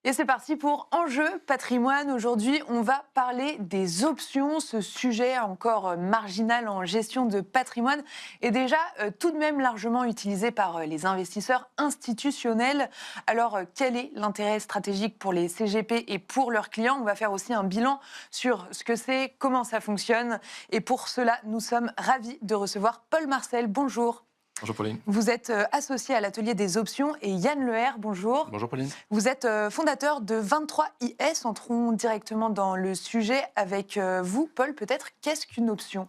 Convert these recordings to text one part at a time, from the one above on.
Et c'est parti pour Enjeu patrimoine. Aujourd'hui, on va parler des options, ce sujet encore marginal en gestion de patrimoine est déjà tout de même largement utilisé par les investisseurs institutionnels. Alors, quel est l'intérêt stratégique pour les CGP et pour leurs clients? On va faire aussi un bilan sur ce que c'est, comment ça fonctionne. Et pour cela, nous sommes ravis de recevoir Paul Marcel. Bonjour. Bonjour Pauline. Vous êtes associé à l'atelier des options et Yann Leher, bonjour. Bonjour Pauline. Vous êtes fondateur de 23IS. Entrons directement dans le sujet avec vous, Paul. Peut-être, qu'est-ce qu'une option?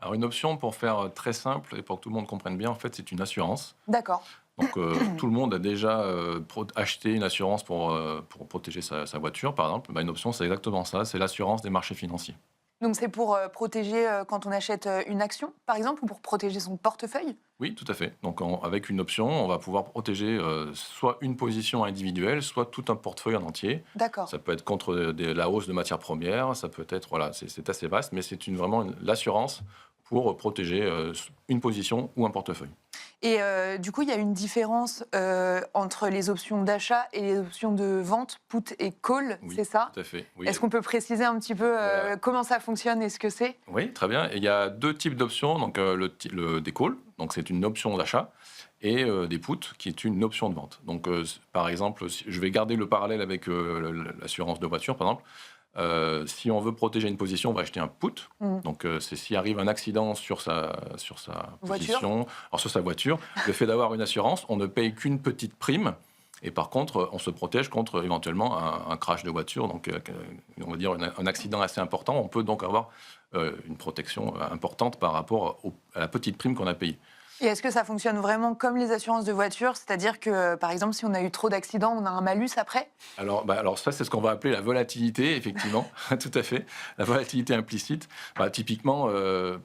Alors une option, pour faire très simple et pour que tout le monde comprenne bien, en fait, c'est une assurance. D'accord. Donc tout le monde a déjà acheté une assurance pour protéger sa voiture, par exemple. Bah, une option, c'est exactement ça, c'est l'assurance des marchés financiers. Donc c'est pour protéger quand on achète une action, par exemple, ou pour protéger son portefeuille? Oui, tout à fait. Donc avec une option, on va pouvoir protéger soit une position individuelle, soit tout un portefeuille en entier. D'accord. Ça peut être contre la hausse de matières premières, ça peut être, voilà, c'est assez vaste, mais c'est vraiment l'assurance pour protéger une position ou un portefeuille. Et du coup, il y a une différence entre les options d'achat et les options de vente, put et call, Oui, c'est ça? tout à fait. Oui. Est-ce qu'on peut préciser un petit peu Voilà. comment ça fonctionne et ce que c'est? Oui, très bien. Et il y a deux types d'options. Donc, des calls, donc c'est une option d'achat, et des puts, qui est une option de vente. Donc, par exemple, je vais garder le parallèle avec l'assurance de voiture, par exemple. Si on veut protéger une position, on va acheter un put. Mm. Donc, c'est s'il arrive un accident sur sa Voiture. position, alors sur sa voiture, le fait d'avoir une assurance, on ne paye qu'une petite prime. Et par contre, on se protège contre éventuellement un crash de voiture, donc on va dire un accident assez important. On peut donc avoir une protection importante par rapport à la petite prime qu'on a payée. Et est-ce que ça fonctionne vraiment comme les assurances de voiture? C'est-à-dire que, par exemple, si on a eu trop d'accidents, on a un malus après? Alors ça, c'est ce qu'on va appeler la volatilité, effectivement, tout à fait, la volatilité implicite. Typiquement,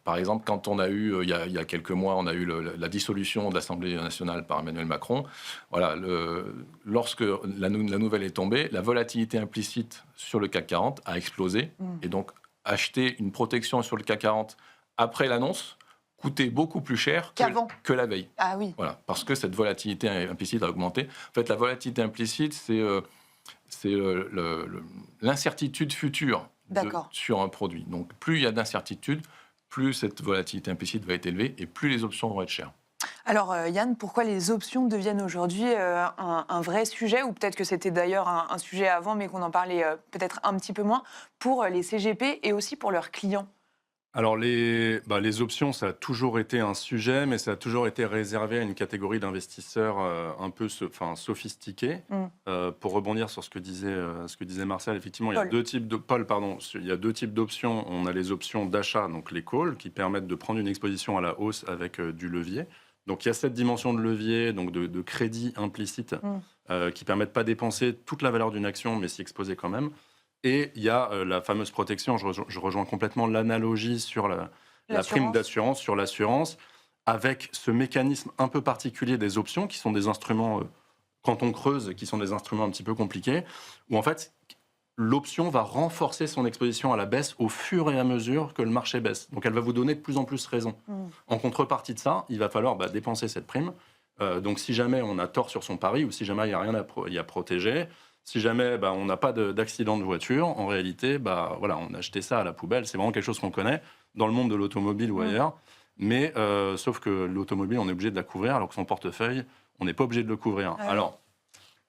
par exemple, quand on a eu, il y a quelques mois, on a eu la dissolution de l'Assemblée nationale par Emmanuel Macron. Voilà, lorsque la nouvelle est tombée, la volatilité implicite sur le CAC 40 a explosé. Et donc, acheter une protection sur le CAC 40 après l'annonce coûtait beaucoup plus cher Qu'avant. que la veille. Ah oui. Voilà, parce que cette volatilité implicite a augmenté. En fait, la volatilité implicite, c'est l'incertitude future D'accord. sur un produit. Donc, plus il y a d'incertitude, plus cette volatilité implicite va être élevée et plus les options vont être chères. Alors, Yann, pourquoi les options deviennent aujourd'hui un vrai sujet, ou peut-être que c'était d'ailleurs un sujet avant, mais qu'on en parlait peut-être un petit peu moins, pour les CGP et aussi pour leurs clients? Alors les options, ça a toujours été un sujet, mais ça a toujours été réservé à une catégorie d'investisseurs un peu sophistiqués. Mm. Pour rebondir sur ce que disait Marcel, effectivement, il y a Paul. deux types de Paul, pardon, il y a deux types d'options. On a les options d'achat, donc les calls, qui permettent de prendre une exposition à la hausse avec du levier. Donc il y a cette dimension de levier, donc de crédit implicite, qui permettent pas dépenser toute la valeur d'une action, mais s'y exposer quand même. Et il y a la fameuse protection, je rejoins complètement l'analogie sur la prime L'assurance. d'assurance, sur l'assurance, avec ce mécanisme un peu particulier des options, qui sont des instruments, quand on creuse, qui sont des instruments un petit peu compliqués, où en fait, l'option va renforcer son exposition à la baisse au fur et à mesure que le marché baisse. Donc elle va vous donner de plus en plus raison. En contrepartie de ça, il va falloir dépenser cette prime. Donc si jamais on a tort sur son pari, ou si jamais il n'y a rien à protéger, si jamais on n'a pas d'accident de voiture, en réalité, voilà, on a jeté ça à la poubelle. C'est vraiment quelque chose qu'on connaît dans le monde de l'automobile ou ailleurs. Mais sauf que l'automobile, on est obligé de la couvrir, alors que son portefeuille, on n'est pas obligé de le couvrir. Ah oui. Alors,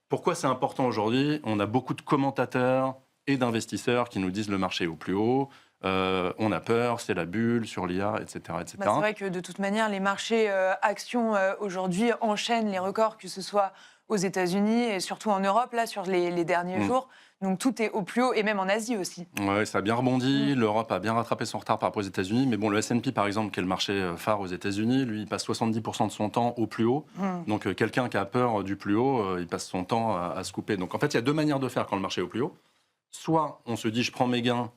pourquoi c'est important aujourd'hui? On a beaucoup de commentateurs et d'investisseurs qui nous disent le marché est au plus haut, on a peur, c'est la bulle sur l'IA, etc. etc. C'est vrai que de toute manière, les marchés actions aujourd'hui enchaînent les records, que ce soit aux États-Unis et surtout en Europe, là, sur les derniers jours. Donc tout est au plus haut, et même en Asie aussi. Ouais, ça a bien rebondi. L'Europe a bien rattrapé son retard par rapport aux États-Unis. Mais bon, le S&P, par exemple, qui est le marché phare aux États-Unis, lui, il passe 70% de son temps au plus haut. Donc, quelqu'un qui a peur du plus haut, il passe son temps à se couper. Donc, en fait, il y a deux manières de faire quand le marché est au plus haut. Soit on se dit, je prends mes gains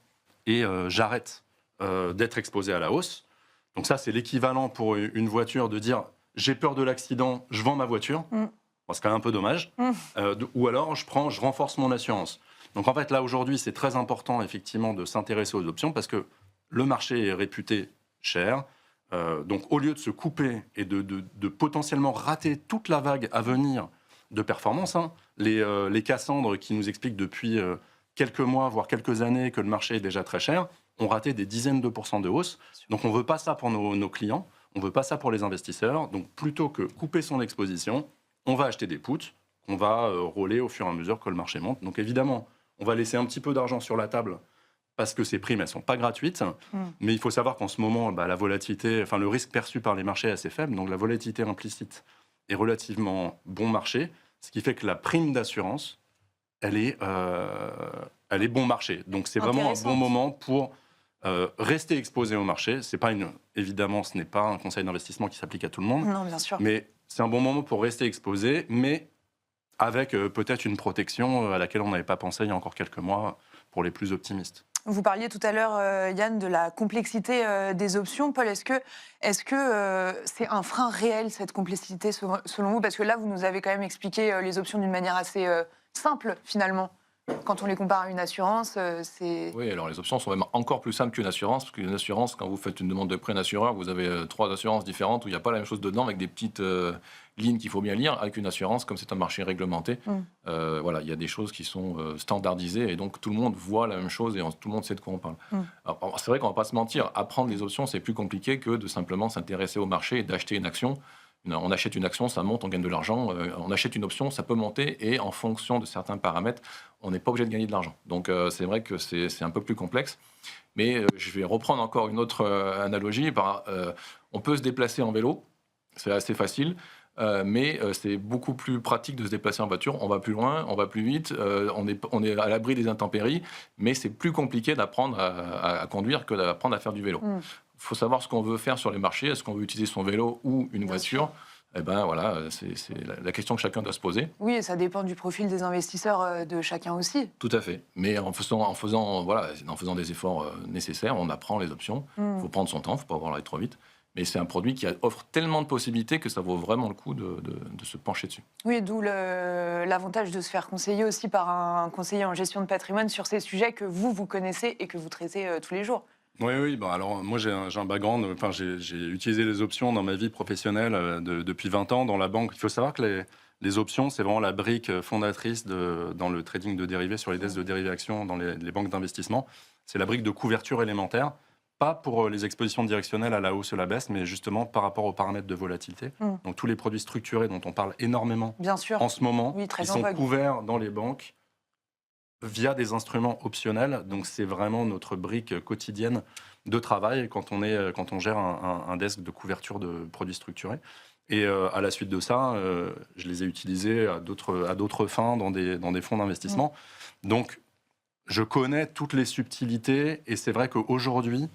et j'arrête d'être exposé à la hausse. Donc, ça, c'est l'équivalent pour une voiture de dire, j'ai peur de l'accident, je vends ma voiture. Bon, c'est quand même un peu dommage. Ou alors, je renforce mon assurance. Donc en fait, là, aujourd'hui, c'est très important, effectivement, de s'intéresser aux options parce que le marché est réputé cher. Donc au lieu de se couper et de potentiellement rater toute la vague à venir de performance. Hein. Les Cassandre qui nous expliquent depuis quelques mois, voire quelques années, que le marché est déjà très cher, ont raté des dizaines de pourcents de hausse. Donc on ne veut pas ça pour nos clients, on ne veut pas ça pour les investisseurs. Donc plutôt que couper son exposition, on va acheter des puts, qu'on va rouler au fur et à mesure que le marché monte. Donc évidemment, on va laisser un petit peu d'argent sur la table parce que ces primes, elles ne sont pas gratuites. Mais il faut savoir qu'en ce moment, la volatilité, le risque perçu par les marchés est assez faible. Donc la volatilité implicite est relativement bon marché, ce qui fait que la prime d'assurance, elle est bon marché. Donc c'est vraiment un bon moment pour rester exposé au marché. Évidemment, ce n'est pas un conseil d'investissement qui s'applique à tout le monde. Non, bien sûr. Mais c'est un bon moment pour rester exposé, mais avec peut-être une protection à laquelle on n'avait pas pensé il y a encore quelques mois pour les plus optimistes. Vous parliez tout à l'heure, Yann, de la complexité des options. Paul, est-ce que c'est un frein réel, cette complexité, selon vous? Parce que là, vous nous avez quand même expliqué les options d'une manière assez simple, finalement. Quand on les compare à une assurance, c'est... Oui, alors les options sont même encore plus simples qu'une assurance, parce qu'une assurance, quand vous faites une demande de prêt à un assureur, vous avez 3 assurances différentes où il n'y a pas la même chose dedans, avec des petites lignes qu'il faut bien lire. Avec une assurance, comme c'est un marché réglementé, il y a des choses qui sont standardisées, et donc tout le monde voit la même chose et tout le monde sait de quoi on parle. Alors, c'est vrai qu'on ne va pas se mentir, apprendre les options, c'est plus compliqué que de simplement s'intéresser au marché et d'acheter une action. On achète une action, ça monte, on gagne de l'argent. On achète une option, ça peut monter, et en fonction de certains paramètres, on n'est pas obligé de gagner de l'argent. Donc c'est vrai que c'est un peu plus complexe. Mais je vais reprendre encore une autre analogie. On peut se déplacer en vélo, c'est assez facile. Mais c'est beaucoup plus pratique de se déplacer en voiture. On va plus loin, on va plus vite, on est à l'abri des intempéries, mais c'est plus compliqué d'apprendre à conduire que d'apprendre à faire du vélo. Il faut savoir ce qu'on veut faire sur les marchés. Est-ce qu'on veut utiliser son vélo ou une voiture? C'est la question que chacun doit se poser. Oui, et ça dépend du profil des investisseurs de chacun aussi. Tout à fait. Mais en faisant des efforts nécessaires, on apprend les options. Il faut prendre son temps, il ne faut pas avoir aller trop vite. Mais c'est un produit qui offre tellement de possibilités que ça vaut vraiment le coup de se pencher dessus. Oui, d'où l'avantage de se faire conseiller aussi par un conseiller en gestion de patrimoine sur ces sujets que vous connaissez et que vous traitez tous les jours. Oui. Alors moi j'ai un background. J'ai utilisé les options dans ma vie professionnelle depuis 20 ans dans la banque. Il faut savoir que les options, c'est vraiment la brique fondatrice dans le trading de dérivés sur les desks de dérivés actions dans les banques d'investissement. C'est la brique de couverture élémentaire. Pas pour les expositions directionnelles à la hausse ou la baisse, mais justement par rapport aux paramètres de volatilité. Donc tous les produits structurés dont on parle énormément en ce moment, ils sont couverts dans les banques via des instruments optionnels. Donc c'est vraiment notre brique quotidienne de travail quand on gère un desk de couverture de produits structurés. Et à la suite de ça, je les ai utilisés à d'autres fins dans des fonds d'investissement. Donc je connais toutes les subtilités, et c'est vrai qu'aujourd'hui,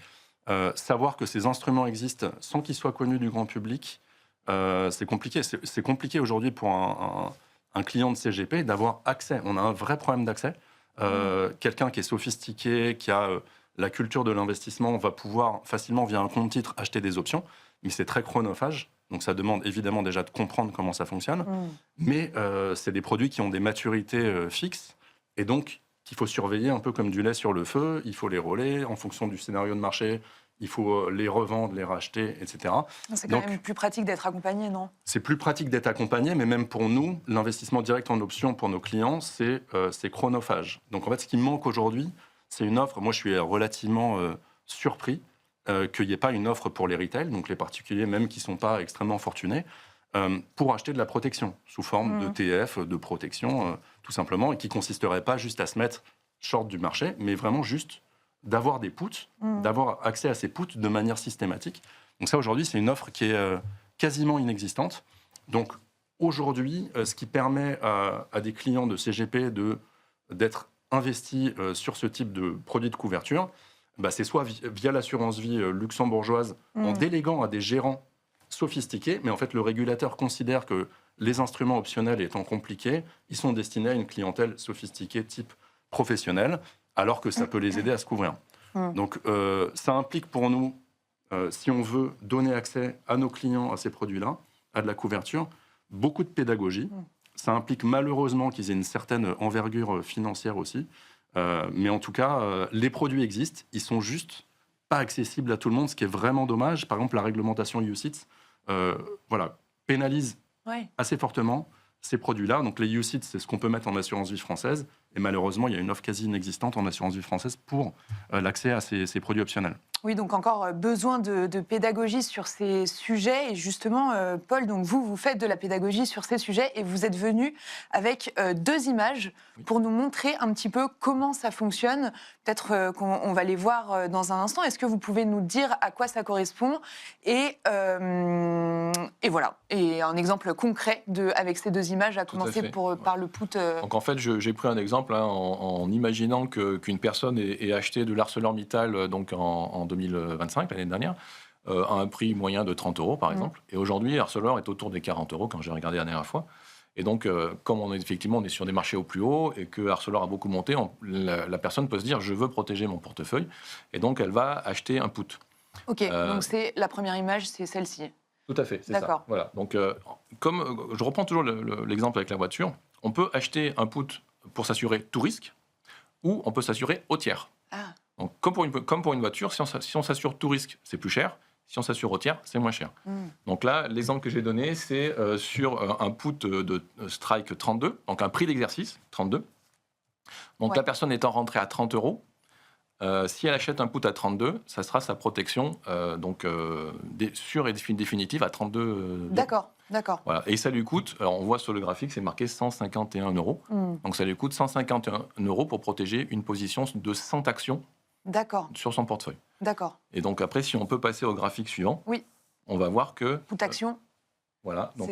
savoir que ces instruments existent sans qu'ils soient connus du grand public, c'est compliqué. C'est compliqué aujourd'hui pour un client de CGP d'avoir accès. On a un vrai problème d'accès. Quelqu'un qui est sophistiqué, qui a la culture de l'investissement, va pouvoir facilement, via un compte titre, acheter des options. Mais c'est très chronophage. Donc ça demande évidemment déjà de comprendre comment ça fonctionne. Mais c'est des produits qui ont des maturités fixes. Et donc, qu'il faut surveiller un peu comme du lait sur le feu. Il faut les relayer en fonction du scénario de marché. Il faut les revendre, les racheter, etc. C'est quand même plus pratique d'être accompagné, non? C'est plus pratique d'être accompagné, mais même pour nous, l'investissement direct en options pour nos clients, c'est chronophage. Donc en fait, ce qui me manque aujourd'hui, c'est une offre. Moi, je suis relativement surpris qu'il n'y ait pas une offre pour les retail, donc les particuliers, même qui ne sont pas extrêmement fortunés, pour acheter de la protection, sous forme d'ETF, de protection, tout simplement, et qui ne consisterait pas juste à se mettre short du marché, mais vraiment juste d'avoir des puts, d'avoir accès à ces puts de manière systématique. Donc ça, aujourd'hui, c'est une offre qui est quasiment inexistante. Donc aujourd'hui, ce qui permet à des clients de CGP d'être investis sur ce type de produit de couverture, c'est soit via l'assurance vie luxembourgeoise, en déléguant à des gérants sophistiqués, mais en fait, le régulateur considère que les instruments optionnels étant compliqués, ils sont destinés à une clientèle sophistiquée type professionnel, alors que ça peut les aider à se couvrir. Donc, ça implique pour nous, si on veut donner accès à nos clients à ces produits-là, à de la couverture, beaucoup de pédagogie. Ça implique malheureusement qu'ils aient une certaine envergure financière aussi. Mais en tout cas, les produits existent, ils sont juste pas accessibles à tout le monde, ce qui est vraiment dommage. Par exemple, la réglementation UCITS pénalise assez fortement ces produits-là. Donc les UCITS, c'est ce qu'on peut mettre en assurance vie française. Et malheureusement, il y a une offre quasi inexistante en assurance vie française pour l'accès à ces produits optionnels. Oui, donc encore besoin de pédagogie sur ces sujets. Et justement, Paul, donc vous faites de la pédagogie sur ces sujets et vous êtes venu avec 2 images pour nous montrer un petit peu comment ça fonctionne. Peut-être qu'on va les voir dans un instant. Est-ce que vous pouvez nous dire à quoi ça correspond et voilà. Et un exemple concret avec ces 2 images, à commencer par le put. Donc en fait, j'ai pris un exemple en imaginant qu'une personne ait acheté de l'ArcelorMittal donc en 2025, l'année dernière, à un prix moyen de 30 € par exemple. Et aujourd'hui, Arcelor est autour des 40 € quand j'ai regardé la dernière fois. Et donc, comme on est sur des marchés au plus haut et que Arcelor a beaucoup monté, la personne peut se dire « je veux protéger mon portefeuille ». Et donc, elle va acheter un put. Ok, donc c'est la première image, c'est celle-ci. Tout à fait, c'est ça. Voilà. Donc, comme je reprends toujours l'exemple avec la voiture, on peut acheter un put pour s'assurer tout risque ou on peut s'assurer au tiers. Ah. Donc, comme pour une voiture, si on s'assure tout risque, c'est plus cher. Si on s'assure au tiers, c'est moins cher. Donc là, l'exemple que j'ai donné, c'est sur un put de strike 32, donc un prix d'exercice 32. Donc la personne étant rentrée à 30 €, si elle achète un put à 32, ça sera sa protection sûre et définitive à 32 €. D'accord. Voilà. Et ça lui coûte, alors on voit sur le graphique, c'est marqué 151 €. Donc ça lui coûte 151 € pour protéger une position de 100 actions sur son portefeuille. D'accord. Et donc après, si on peut passer au graphique suivant, on va voir que... Put action. Voilà, donc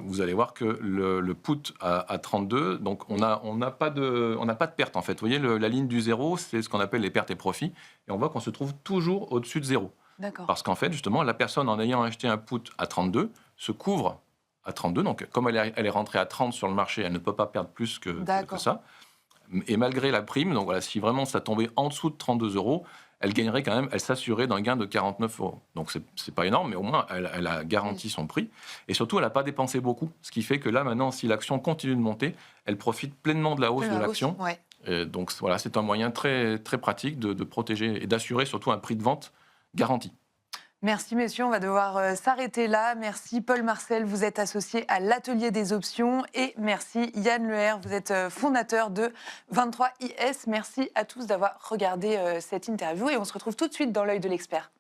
vous allez voir que le put à 32, donc on n'a pas de perte en fait. Vous voyez, la ligne du zéro, c'est ce qu'on appelle les pertes et profits. Et on voit qu'on se trouve toujours au-dessus de zéro. Parce qu'en fait, justement, la personne, en ayant acheté un put à 32, se couvre à 32. Donc, comme elle est rentrée à 30 sur le marché, elle ne peut pas perdre plus que ça. Et malgré la prime, donc voilà, si vraiment ça tombait en dessous de 32 €, elle gagnerait quand même, elle s'assurait d'un gain de 49 €. Donc, c'est pas énorme, mais au moins, elle a garanti son prix. Et surtout, elle n'a pas dépensé beaucoup. Ce qui fait que là, maintenant, si l'action continue de monter, elle profite pleinement de la hausse de l'action. Et donc, voilà, c'est un moyen très, très pratique de protéger et d'assurer surtout un prix de vente garanti. Merci messieurs, on va devoir s'arrêter là. Merci Paul Marcel, vous êtes associé à l'Atelier des options. Et merci Yann Leher, vous êtes fondateur de 23IS. Merci à tous d'avoir regardé cette interview et on se retrouve tout de suite dans l'œil de l'expert.